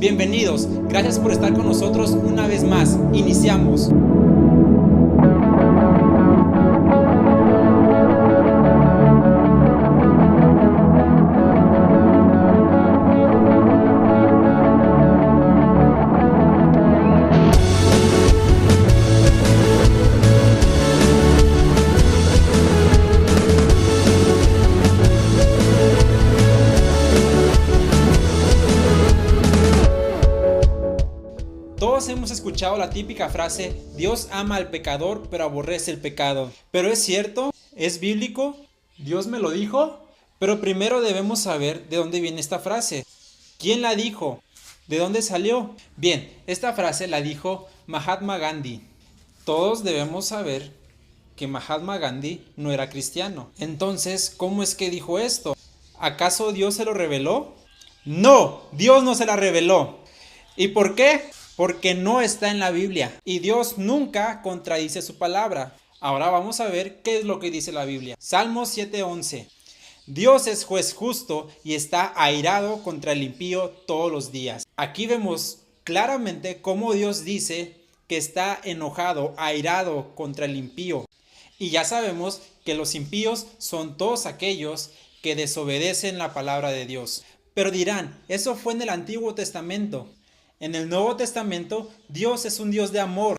Bienvenidos, gracias por estar con nosotros una vez más. Iniciamos. Todos hemos escuchado la típica frase: Dios ama al pecador, pero aborrece el pecado. ¿Pero es cierto? ¿Es bíblico? ¿Dios me lo dijo? Pero primero debemos saber de dónde viene esta frase. ¿Quién la dijo? ¿De dónde salió? Bien, esta frase la dijo Mahatma Gandhi. Todos debemos saber que Mahatma Gandhi no era cristiano. Entonces, ¿cómo es que dijo esto? ¿Acaso Dios se lo reveló? No, Dios no se la reveló. ¿Y por qué? Porque no está en la Biblia y Dios nunca contradice su palabra. Ahora vamos a ver qué es lo que dice la Biblia. Salmos 7:11. Dios es juez justo y está airado contra el impío todos los días. Aquí vemos claramente cómo Dios dice que está enojado, airado contra el impío. Y ya sabemos que los impíos son todos aquellos que desobedecen la palabra de Dios. Pero dirán, eso fue en el Antiguo Testamento. En el Nuevo Testamento, Dios es un Dios de amor.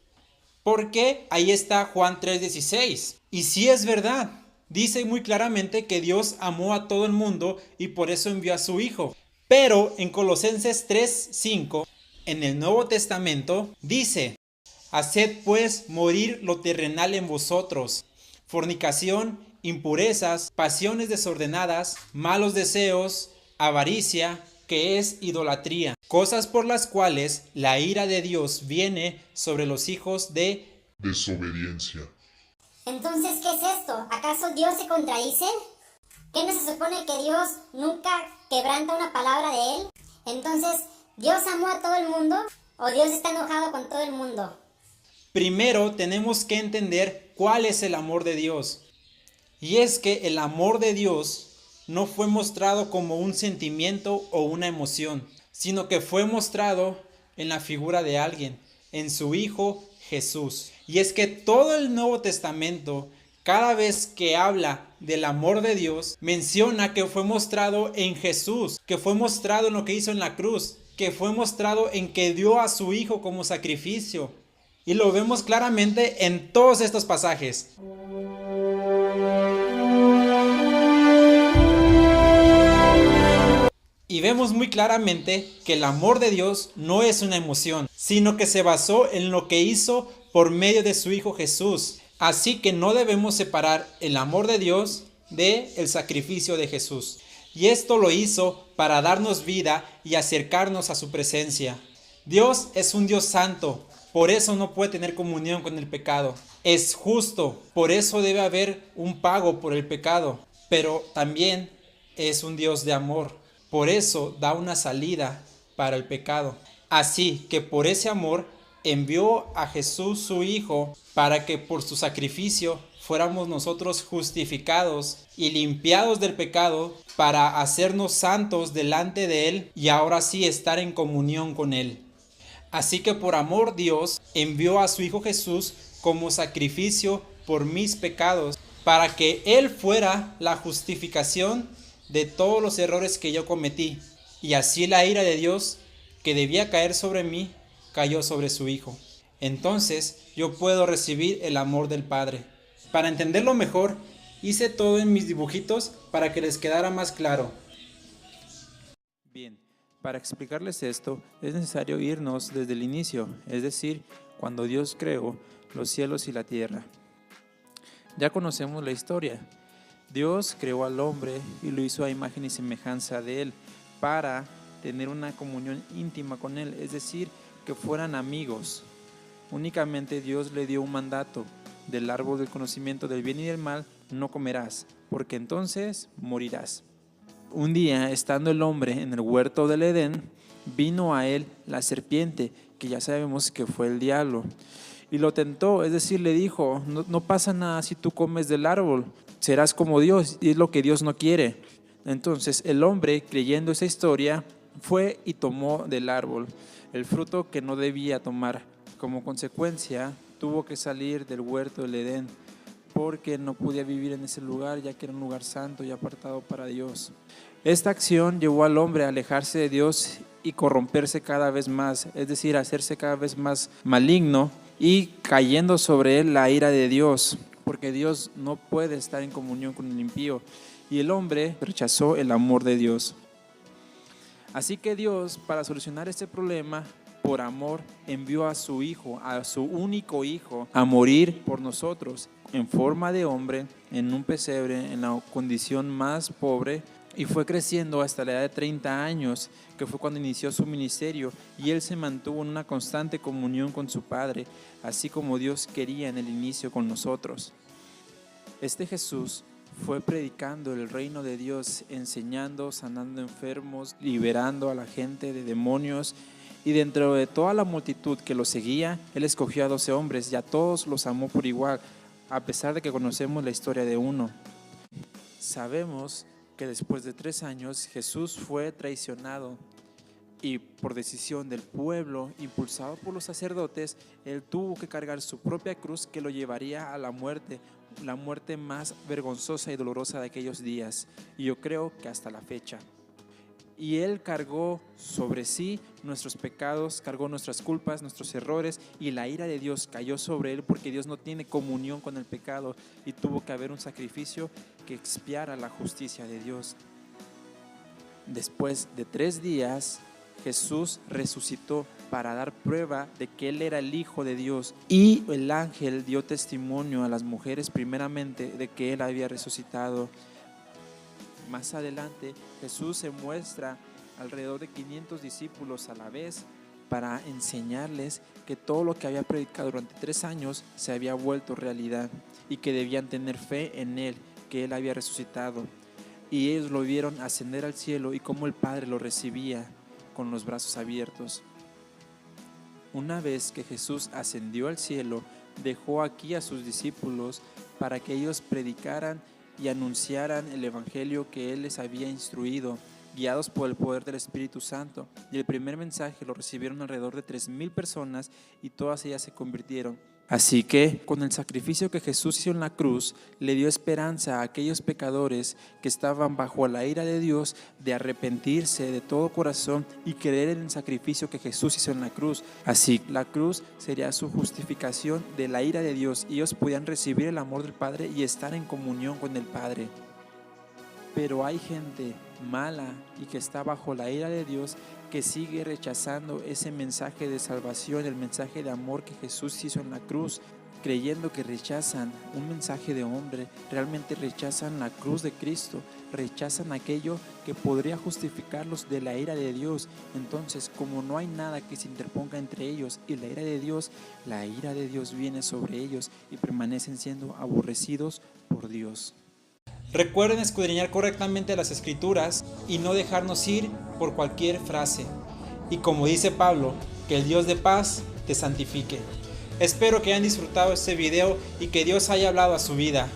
Porque ahí está Juan 3:16. Y sí es verdad. Dice muy claramente que Dios amó a todo el mundo y por eso envió a su Hijo. Pero en Colosenses 3:5, en el Nuevo Testamento, dice: haced pues morir lo terrenal en vosotros: fornicación, impurezas, pasiones desordenadas, malos deseos, avaricia, que es idolatría, cosas por las cuales la ira de Dios viene sobre los hijos de desobediencia. Entonces, ¿qué es esto? ¿Acaso Dios se contradice? ¿Qué no se supone que Dios nunca quebranta una palabra de Él? Entonces, ¿Dios amó a todo el mundo o Dios está enojado con todo el mundo? Primero tenemos que entender cuál es el amor de Dios. Y es que el amor de Dios no fue mostrado como un sentimiento o una emoción, sino que fue mostrado en la figura de alguien, en su Hijo Jesús. Y es que todo el Nuevo Testamento, cada vez que habla del amor de Dios, menciona que fue mostrado en Jesús, que fue mostrado en lo que hizo en la cruz, que fue mostrado en que dio a su Hijo como sacrificio. Y lo vemos claramente en todos estos pasajes. Y vemos muy claramente que el amor de Dios no es una emoción, sino que se basó en lo que hizo por medio de su Hijo Jesús. Así que no debemos separar el amor de Dios del sacrificio de Jesús. Y esto lo hizo para darnos vida y acercarnos a su presencia. Dios es un Dios santo, por eso no puede tener comunión con el pecado. Es justo, por eso debe haber un pago por el pecado. Pero también es un Dios de amor. Por eso da una salida para el pecado. Así que por ese amor envió a Jesús su Hijo para que por su sacrificio fuéramos nosotros justificados y limpiados del pecado para hacernos santos delante de Él y ahora sí estar en comunión con Él. Así que por amor Dios envió a su Hijo Jesús como sacrificio por mis pecados para que Él fuera la justificación de todos los errores que yo cometí, y así la ira de Dios que debía caer sobre mí cayó sobre su Hijo. Entonces yo puedo recibir el amor del Padre. Para entenderlo mejor, hice todo en mis dibujitos para que les quedara más claro. Bien, para explicarles esto es necesario irnos desde el inicio, es decir, cuando Dios creó los cielos y la tierra. Ya conocemos la historia. Dios creó al hombre y lo hizo a imagen y semejanza de Él para tener una comunión íntima con Él, es decir, que fueran amigos. Únicamente Dios le dio un mandato: del árbol del conocimiento del bien y del mal no comerás, porque entonces morirás. Un día, estando el hombre en el huerto del Edén, vino a él la serpiente, que ya sabemos que fue el diablo, y lo tentó, es decir, le dijo: no pasa nada si tú comes del árbol, serás como Dios, y es lo que Dios no quiere. Entonces el hombre, creyendo esa historia, fue y tomó del árbol el fruto que no debía tomar. Como consecuencia, tuvo que salir del huerto del Edén, porque no podía vivir en ese lugar, ya que era un lugar santo y apartado para Dios. Esta acción llevó al hombre a alejarse de Dios y corromperse cada vez más, es decir, hacerse cada vez más maligno y cayendo sobre él la ira de Dios, porque Dios no puede estar en comunión con el impío, y el hombre rechazó el amor de Dios. Así que Dios, para solucionar este problema, por amor, envió a su Hijo, a su único Hijo, a morir por nosotros, en forma de hombre, en un pesebre, en la condición más pobre, y fue creciendo hasta la edad de 30 años, que fue cuando inició su ministerio, y él se mantuvo en una constante comunión con su Padre, así como Dios quería en el inicio con nosotros. Este Jesús fue predicando el reino de Dios, enseñando, sanando enfermos, liberando a la gente de demonios, y dentro de toda la multitud que lo seguía, él escogió a 12 hombres y a todos los amó por igual, a pesar de que conocemos la historia de uno. Sabemos que después de 3 años Jesús fue traicionado y por decisión del pueblo, impulsado por los sacerdotes, él tuvo que cargar su propia cruz que lo llevaría a la muerte más vergonzosa y dolorosa de aquellos días, y yo creo que hasta la fecha. Y él cargó sobre sí nuestros pecados, cargó nuestras culpas, nuestros errores, y la ira de Dios cayó sobre él, porque Dios no tiene comunión con el pecado, y tuvo que haber un sacrificio que expiara la justicia de Dios. Después de 3 días, Jesús resucitó para dar prueba de que él era el Hijo de Dios, y el ángel dio testimonio a las mujeres primeramente de que él había resucitado. Más adelante, Jesús se muestra alrededor de 500 discípulos a la vez para enseñarles que todo lo que había predicado durante 3 años se había vuelto realidad y que debían tener fe en él, que él había resucitado. Y ellos lo vieron ascender al cielo y cómo el Padre lo recibía con los brazos abiertos. Una vez que Jesús ascendió al cielo, dejó aquí a sus discípulos para que ellos predicaran y anunciaran el evangelio que él les había instruido, guiados por el poder del Espíritu Santo. Y el primer mensaje lo recibieron alrededor de 3,000 personas, y todas ellas se convirtieron. Así que, con el sacrificio que Jesús hizo en la cruz, le dio esperanza a aquellos pecadores que estaban bajo la ira de Dios, de arrepentirse de todo corazón y creer en el sacrificio que Jesús hizo en la cruz. Así, la cruz sería su justificación de la ira de Dios, y ellos podían recibir el amor del Padre y estar en comunión con el Padre. Pero hay gente mala y que está bajo la ira de Dios, que sigue rechazando ese mensaje de salvación, el mensaje de amor que Jesús hizo en la cruz, creyendo que rechazan un mensaje de hombre, realmente rechazan la cruz de Cristo, rechazan aquello que podría justificarlos de la ira de Dios. Entonces, como no hay nada que se interponga entre ellos y la ira de Dios viene sobre ellos y permanecen siendo aborrecidos por Dios. Recuerden escudriñar correctamente las Escrituras y no dejarnos ir por cualquier frase. Y como dice Pablo, que el Dios de paz te santifique. Espero que hayan disfrutado este video y que Dios haya hablado a su vida.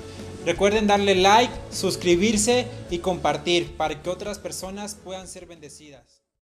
Recuerden darle like, suscribirse y compartir para que otras personas puedan ser bendecidas.